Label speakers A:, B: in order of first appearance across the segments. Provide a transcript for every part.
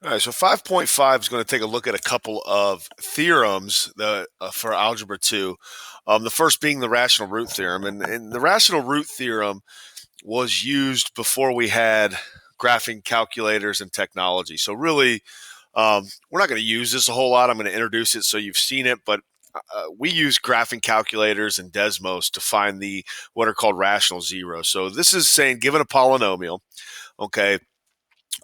A: All right, so 5.5 is going to take a look at a couple of theorems for Algebra 2. The first being the rational root theorem. And the rational root theorem was used before we had graphing calculators and technology. So really, we're not going to use this a whole lot. I'm going to introduce it so you've seen it, but we use graphing calculators and Desmos to find the what are called rational zeros. So this is saying given a polynomial, okay,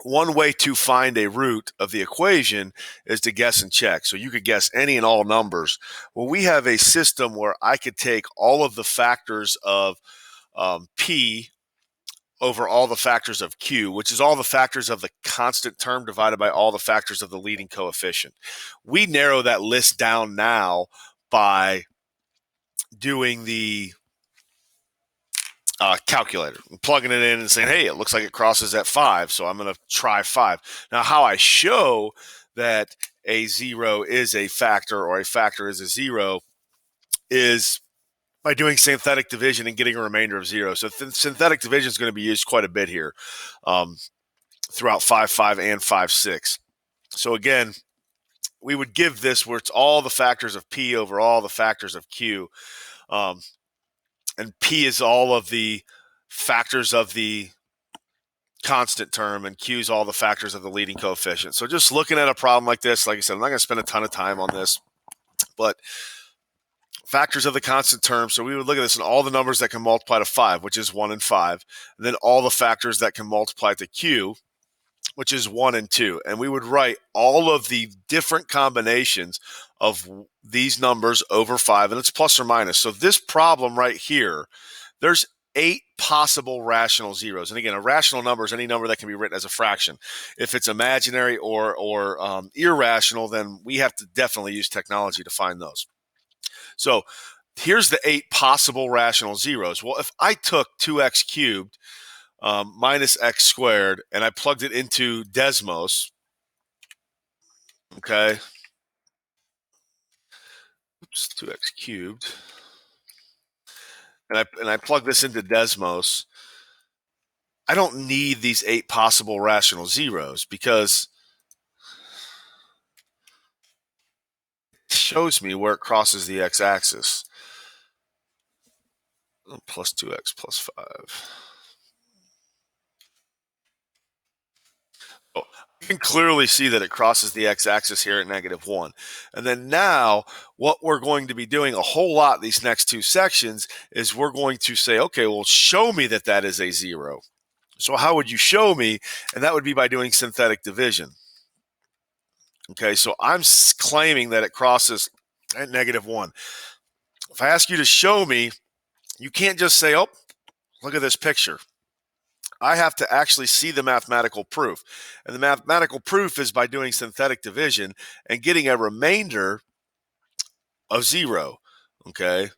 A: one way to find a root of the equation is to guess and check. So you could guess any and all numbers. Well, we have a system where I could take all of the factors of P over all the factors of Q, which is all the factors of the constant term divided by all the factors of the leading coefficient. We narrow that list down now by doing the calculator, plugging it in and saying, hey, it looks like it crosses at 5, so I'm going to try 5. Now, how I show that a 0 is a factor or a factor is a 0 is by doing synthetic division and getting a remainder of 0. So synthetic division is going to be used quite a bit here throughout 5.5 and 5.6. So again, we would give this where it's all the factors of P over all the factors of Q. And P is all of the factors of the constant term, and Q is all the factors of the leading coefficient. So just looking at a problem like this, like I said, I'm not going to spend a ton of time on this, but factors of the constant term. So we would look at this and all the numbers that can multiply to 5, which is 1 and 5, and then all the factors that can multiply to Q, which is 1 and 2. And we would write all of the different combinations of these numbers over 5, and it's plus or minus. So this problem right here, there's 8 possible rational zeros. And again, a rational number is any number that can be written as a fraction. If it's imaginary or irrational, then we have to definitely use technology to find those. So here's the 8 possible rational zeros. Well, if I took 2x cubed minus x squared and I plugged it into Desmos, okay, oops, 2x cubed, and I plug this into Desmos, I don't need these 8 possible rational zeros because it shows me where it crosses the x-axis. Plus 2x plus 5. Oh, you can clearly see that it crosses the x-axis here at -1. And then now what we're going to be doing a whole lot these next 2 sections is we're going to say, okay, well, show me that that is a 0. So how would you show me? And that would be by doing synthetic division. Okay, so I'm claiming that it crosses at -1. If I ask you to show me, you can't just say, oh, look at this picture. I have to actually see the mathematical proof. And the mathematical proof is by doing synthetic division and getting a remainder of 0. Okay.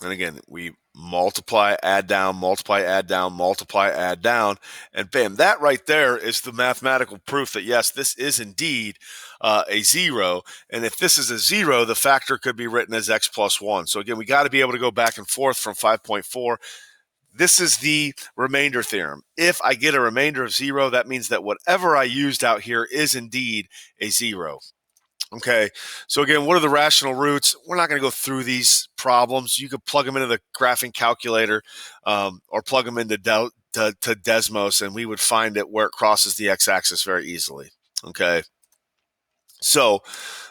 A: And again, we multiply, add down, multiply, add down, multiply, add down, and bam, that right there is the mathematical proof that yes, this is indeed a 0. And if this is a 0, the factor could be written as x plus 1. So again, we got to be able to go back and forth from 5.4. This is the remainder theorem. If I get a remainder of 0, that means that whatever I used out here is indeed a 0. Okay, so again, what are the rational roots? We're not going to go through these problems. You could plug them into the graphing calculator or plug them into Desmos, and we would find it where it crosses the x-axis very easily. Okay, so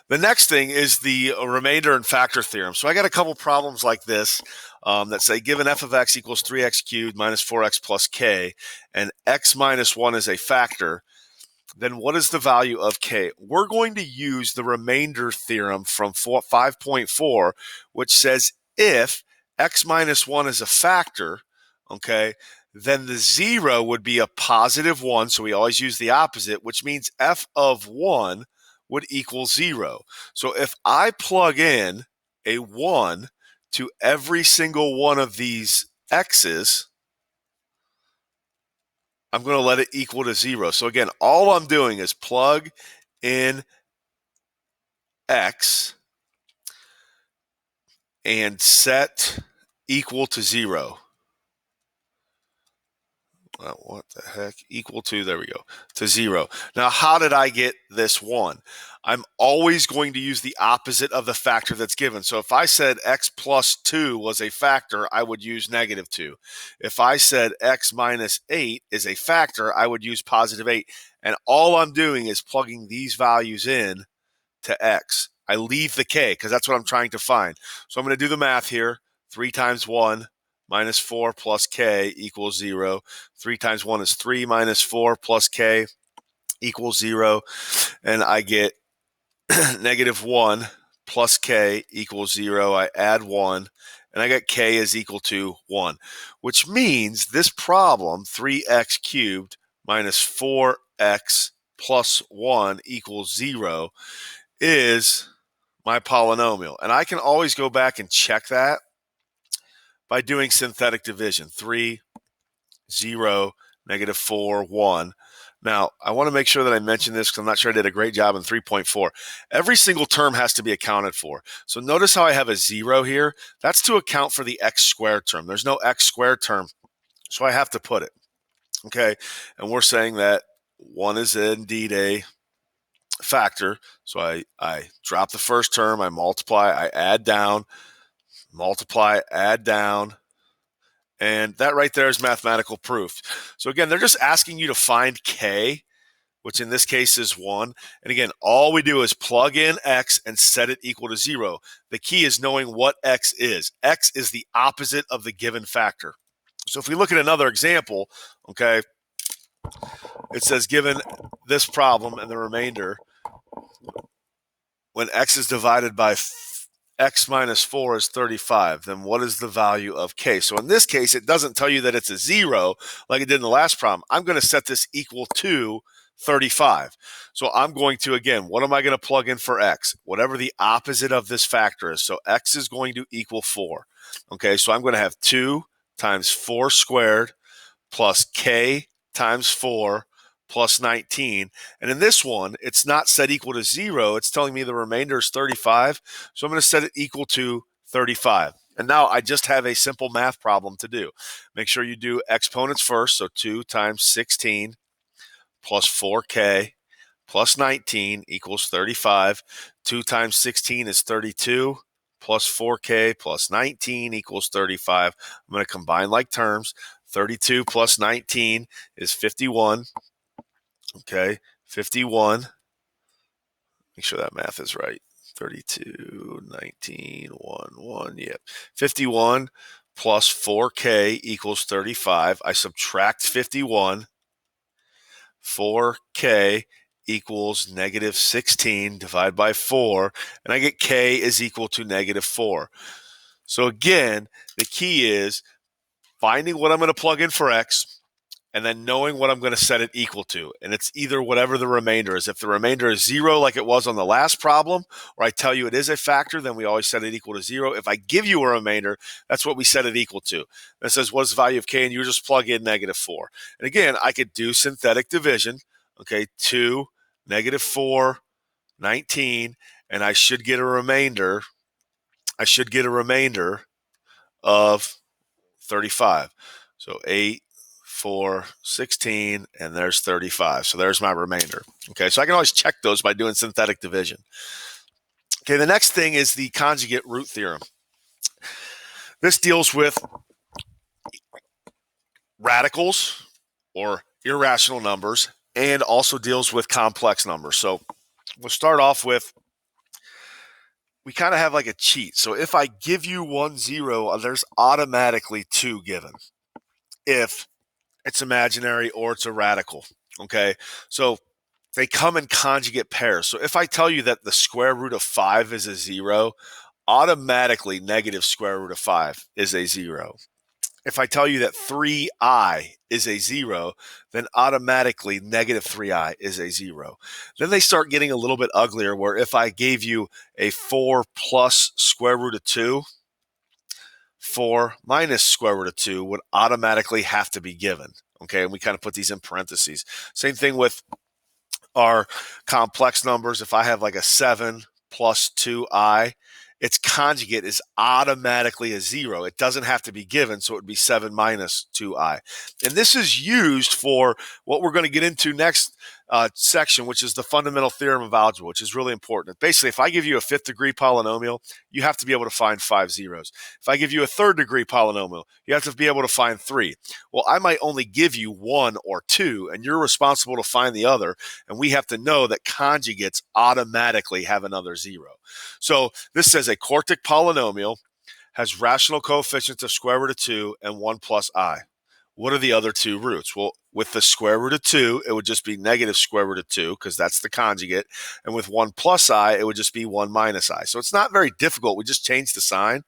A: the next thing is the remainder and factor theorem. So I got a couple problems like this that say given f of x equals 3x cubed minus 4x plus k, and x minus 1 is a factor, then what is the value of k? We're going to use the remainder theorem from 5.4, which says if x minus 1 is a factor, okay, then the 0 would be a positive 1, so we always use the opposite, which means f of 1 would equal 0. So if I plug in a 1 to every single one of these x's, I'm going to let it equal to 0. So again, all I'm doing is plug in x and set equal to 0. what the heck? Equal to, there we go, to 0. Now, how did I get this 1? I'm always going to use the opposite of the factor that's given. So if I said x plus 2 was a factor, I would use negative 2. If I said x minus 8 is a factor, I would use positive 8. And all I'm doing is plugging these values in to x. I leave the k because that's what I'm trying to find. So I'm going to do the math here. 3 times 1 minus 4 plus k equals 0. 3 times 1 is 3 minus 4 plus k equals 0. And I get negative 1 plus k equals 0. I add 1, and I get k is equal to 1, which means this problem, 3x cubed minus 4x plus 1 equals 0, is my polynomial. And I can always go back and check that by doing synthetic division. 3, 0, negative 4, 1. Now, I want to make sure that I mention this because I'm not sure I did a great job in 3.4. Every single term has to be accounted for. So notice how I have a 0 here. That's to account for the x squared term. There's no x squared term, so I have to put it. Okay, and we're saying that 1 is indeed a factor. So I drop the first term, I multiply, I add down, multiply, add down, and that right there is mathematical proof. So again, they're just asking you to find k, which in this case is 1. And again, all we do is plug in x and set it equal to 0. The key is knowing what x is. X is the opposite of the given factor. So if we look at another example, okay, it says given this problem and the remainder, when x is divided by x minus 4 is 35, then what is the value of k? So in this case, it doesn't tell you that it's a 0 like it did in the last problem. I'm going to set this equal to 35. So I'm going to, again, what am I going to plug in for x? Whatever the opposite of this factor is. So x is going to equal 4. Okay, so I'm going to have 2 times 4 squared plus k times 4 plus 19. And in this one, it's not set equal to 0. It's telling me the remainder is 35. So I'm going to set it equal to 35. And now I just have a simple math problem to do. Make sure you do exponents first. So 2 times 16 plus 4k plus 19 equals 35. 2 times 16 is 32 plus 4k plus 19 equals 35. I'm going to combine like terms. 32 plus 19 is 51. Okay, 51. Make sure that math is right. 32, 19, 1, 1. Yep. 51 plus 4k equals 35. I subtract 51. 4k equals negative 16 divided by 4, and I get k is equal to negative 4. So again, the key is finding what I'm going to plug in for x, and then knowing what I'm going to set it equal to. And it's either whatever the remainder is. If the remainder is 0 like it was on the last problem, or I tell you it is a factor, then we always set it equal to 0. If I give you a remainder, that's what we set it equal to. And it says, what's the value of k? And you just plug in negative 4. And again, I could do synthetic division. Okay, 2, negative 4, 19, and I should get a remainder. I should get a remainder of 35. So 8, 4, 16, and there's 35. So there's my remainder. Okay, so I can always check those by doing synthetic division. Okay, the next thing is the conjugate root theorem. This deals with radicals or irrational numbers and also deals with complex numbers. So we'll start off with, we kind of have like a cheat. So if I give you 1, 0, there's automatically 2 given if it's imaginary or it's a radical. Okay, so they come in conjugate pairs. So if I tell you that the square root of 5 is a 0, automatically negative square root of 5 is a 0. If I tell you that 3i is a 0, then automatically negative 3i is a 0. Then they start getting a little bit uglier, where if I gave you a 4 plus square root of 2, 4 minus square root of 2 would automatically have to be given. Okay, and we kind of put these in parentheses. Same thing with our complex numbers. If I have like a 7 plus 2i, its conjugate is automatically a 0. It doesn't have to be given, so it would be 7 minus 2i. And this is used for what we're going to get into next section, which is the fundamental theorem of algebra, which is really important. Basically, if I give you a 5th degree polynomial, you have to be able to find 5 zeros. If I give you a 3rd degree polynomial, you have to be able to find 3. Well, I might only give you 1 or 2, and you're responsible to find the other, and we have to know that conjugates automatically have another 0. So this says a quartic polynomial has rational coefficients of square root of 2 and 1 plus I. What are the other two roots? Well, with the square root of 2, it would just be negative square root of 2 because that's the conjugate. And with 1 plus I, it would just be 1 minus I. So it's not very difficult. We just change the sign.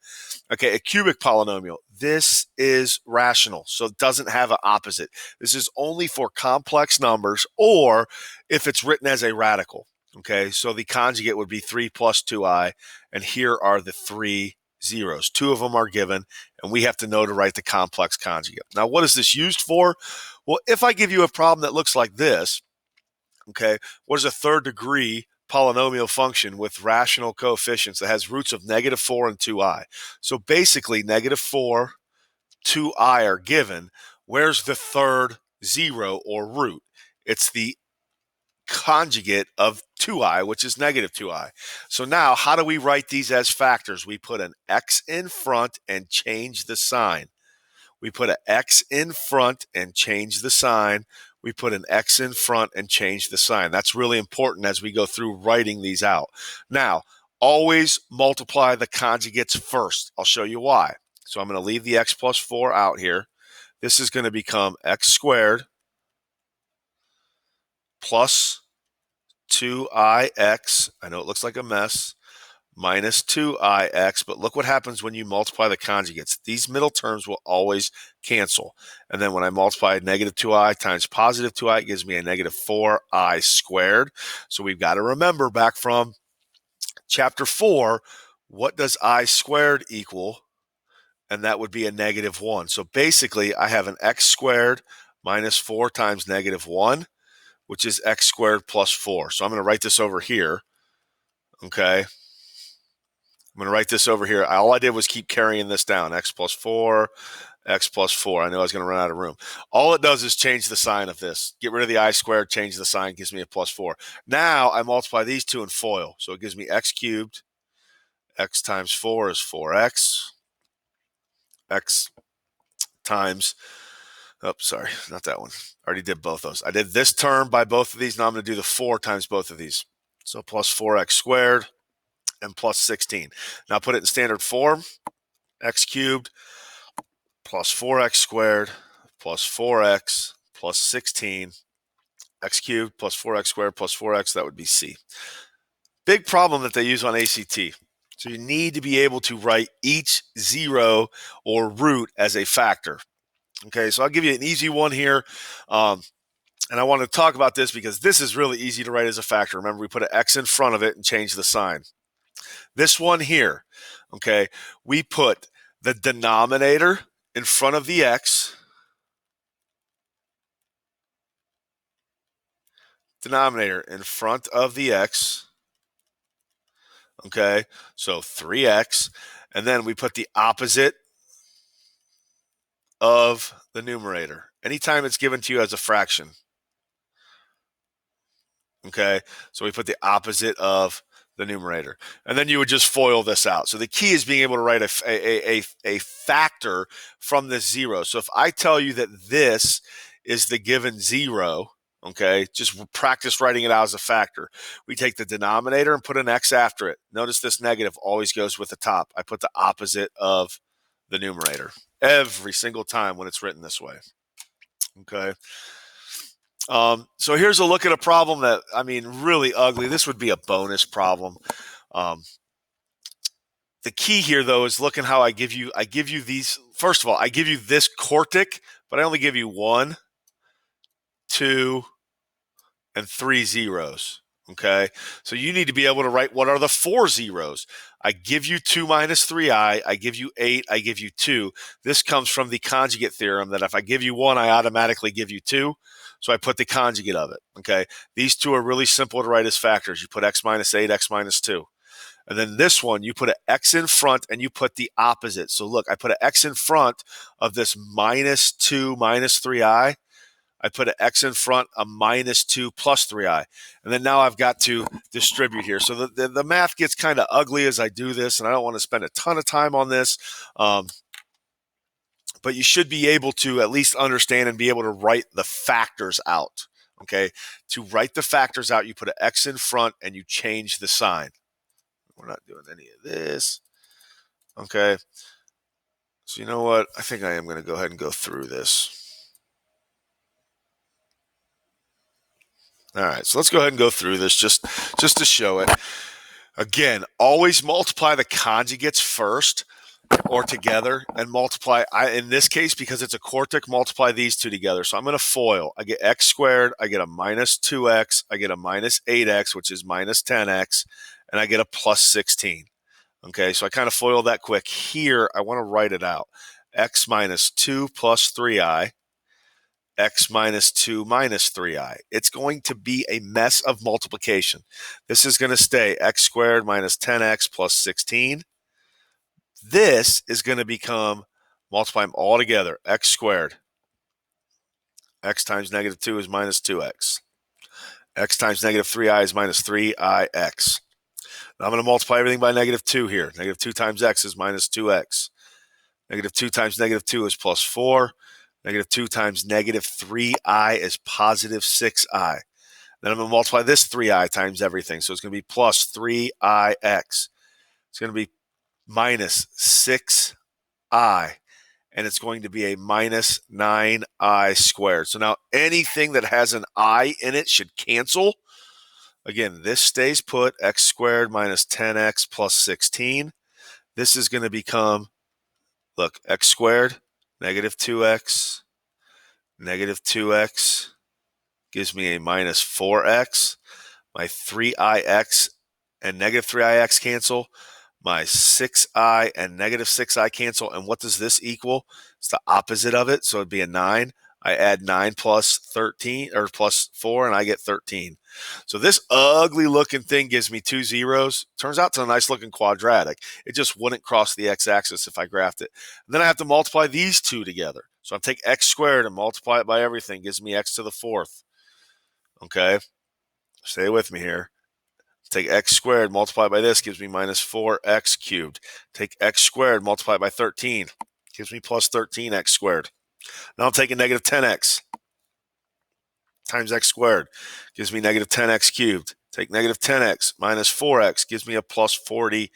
A: Okay, a cubic polynomial. This is rational, so it doesn't have an opposite. This is only for complex numbers or if it's written as a radical. Okay, so the conjugate would be 3 plus 2i, and here are the 3 zeros. 2 of them are given, and we have to know to write the complex conjugate. Now, what is this used for? Well, if I give you a problem that looks like this, okay, what is a 3rd degree polynomial function with rational coefficients that has roots of negative 4 and 2i? So basically, negative 4, 2i are given. Where's the 3rd zero or root? It's the conjugate of 2i, which is negative 2i. So now, how do we write these as factors? We put an x in front and change the sign. We put an x in front and change the sign. We put an x in front and change the sign. That's really important as we go through writing these out. Now, always multiply the conjugates first. I'll show you why. So I'm going to leave the x plus 4 out here. This is going to become x squared plus 2ix, I know it looks like a mess, minus 2ix, but look what happens when you multiply the conjugates. These middle terms will always cancel. And then when I multiply negative 2i times positive 2i, it gives me a negative 4i squared. So we've got to remember back from chapter 4, what does I squared equal? And that would be a negative 1. So basically, I have an x squared minus 4 times negative 1, which is x squared plus 4. So I'm going to write this over here, okay? I'm going to write this over here. All I did was keep carrying this down, x plus 4, x plus 4. I knew I was going to run out of room. All it does is change the sign of this. Get rid of the I squared, change the sign, gives me a plus 4. Now I multiply these two and FOIL. So it gives me x cubed. X times 4 is 4x. X times, oh, sorry, not that one. I already did both those. I did this term by both of these. Now I'm going to do the 4 times both of these. So plus 4x squared and plus 16. Now put it in standard form. X cubed plus 4x squared plus 4x plus 16. X cubed plus 4x squared plus 4x, that would be C. Big problem that they use on ACT. So you need to be able to write each zero or root as a factor. Okay, so I'll give you an easy one here. And I want to talk about this because this is really easy to write as a factor. Remember, we put an x in front of it and change the sign. This one here, okay, we put the denominator in front of the x. Denominator in front of the x. Okay, so 3x. And then we put the opposite of the numerator. Anytime it's given to you as a fraction. Okay, so we put the opposite of the numerator. And then you would just FOIL this out. So the key is being able to write a factor from this 0. So if I tell you that this is the given 0, okay, just practice writing it out as a factor. We take the denominator and put an x after it. Notice this negative always goes with the top. I put the opposite of the numerator every single time when it's written this way. Okay. So here's a look at a problem that, I mean, really ugly. This would be a bonus problem. The key here, though, is looking how I give you these. First of all, I give you this quartic, but I only give you 1, 2, and 3 zeros. Okay, so you need to be able to write what are the 4 zeros. I give you 2 minus 3i, I give you 8, I give you 2. This comes from the conjugate theorem that if I give you 1, I automatically give you 2. So I put the conjugate of it. Okay, these two are really simple to write as factors. You put x minus 8, x minus 2. And then this one, you put an x in front and you put the opposite. So look, I put an x in front of this minus 2 minus 3i. I put an x in front, a minus 2 plus 3i. And then now I've got to distribute here. So the math gets kind of ugly as I do this, and I don't want to spend a ton of time on this. But you should be able to at least understand and be able to write the factors out. Okay, to write the factors out, you put an x in front and you change the sign. We're not doing any of this. Okay, so you know what? I think I am going to go ahead and go through this. All right, so let's go ahead and go through this just to show it. Again, always multiply the conjugates first or together and multiply. In this case, because it's a quartic, multiply these two together. So I'm going to FOIL. I get x squared, I get a minus 2x, I get a minus 8x, which is minus 10x, and I get a plus 16. Okay, so I kind of FOIL that quick. Here, I want to write it out. X minus 2 plus 3i, x minus 2 minus 3i. It's going to be a mess of multiplication. This is going to stay x squared minus 10x plus 16. This is going to become, multiply them all together, x squared. X times negative 2 is minus 2x. X times negative 3i is minus 3ix. Now I'm going to multiply everything by negative 2 here. Negative 2 times x is minus 2x. Negative 2 times negative 2 is plus 4. Negative 2 times negative 3i is positive 6i. Then I'm going to multiply this 3i times everything. So it's going to be plus 3ix. It's going to be minus 6i. And it's going to be a minus 9i squared. So now anything that has an I in it should cancel. Again, this stays put, x squared minus 10x plus 16. This is going to become, look, x squared, negative 2x, negative 2x gives me a minus 4x. My 3ix and negative 3ix cancel. My 6i and negative 6i cancel. And what does this equal? It's the opposite of it. So it'd be a 9. I add 9 plus 13 or plus 4 and I get 13. So this ugly looking thing gives me 2 zeros. Turns out to a nice looking quadratic. It just wouldn't cross the x-axis if I graphed it. And then I have to multiply these two together. So I take x squared and multiply it by everything. Gives me x to the 4th. Okay. Stay with me here. Take x squared, multiply by this, gives me minus 4x cubed. Take x squared, multiply by 13. Gives me plus 13x squared. Now I'm taking negative 10x times x squared. Gives me negative 10x cubed. Take negative 10x minus 4x. Gives me a plus 40x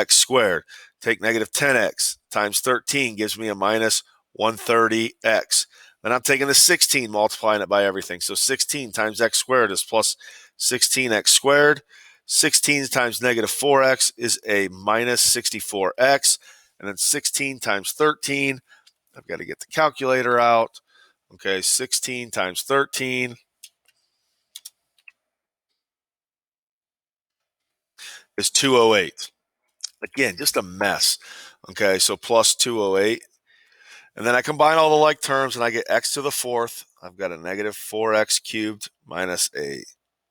A: squared. Take negative 10x times 13. Gives me a minus 130x. Then I'm taking the 16, multiplying it by everything. So 16 times x squared is plus 16x squared. 16 times negative 4x is a minus 64x. And then 16 times 13, I've got to get the calculator out. Okay, 16 times 13 is 208. Again, just a mess. Okay, so plus 208. And then I combine all the like terms and I get x to the 4th. I've got a negative 4x cubed minus a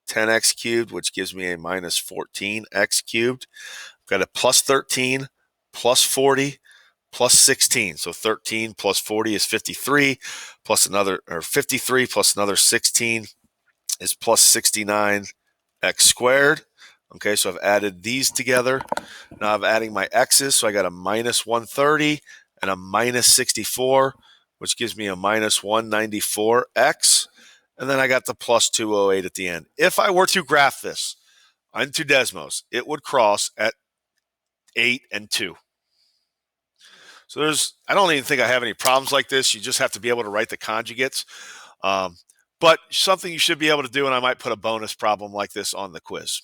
A: 10x cubed, which gives me a minus 14x cubed. I've got a plus 13, plus 40, plus 16. So 13 plus 40 is 53, plus another, or 53 plus another 16 is plus 69x squared. Okay, so I've added these together. Now I'm adding my x's, so I got a minus 130 and a minus 64, which gives me a minus 194x. And then I got the plus 208 at the end. If I were to graph this onto Desmos, it would cross at 8 and 2. So I don't even think I have any problems like this. You just have to be able to write the conjugates. But something you should be able to do, and I might put a bonus problem like this on the quiz.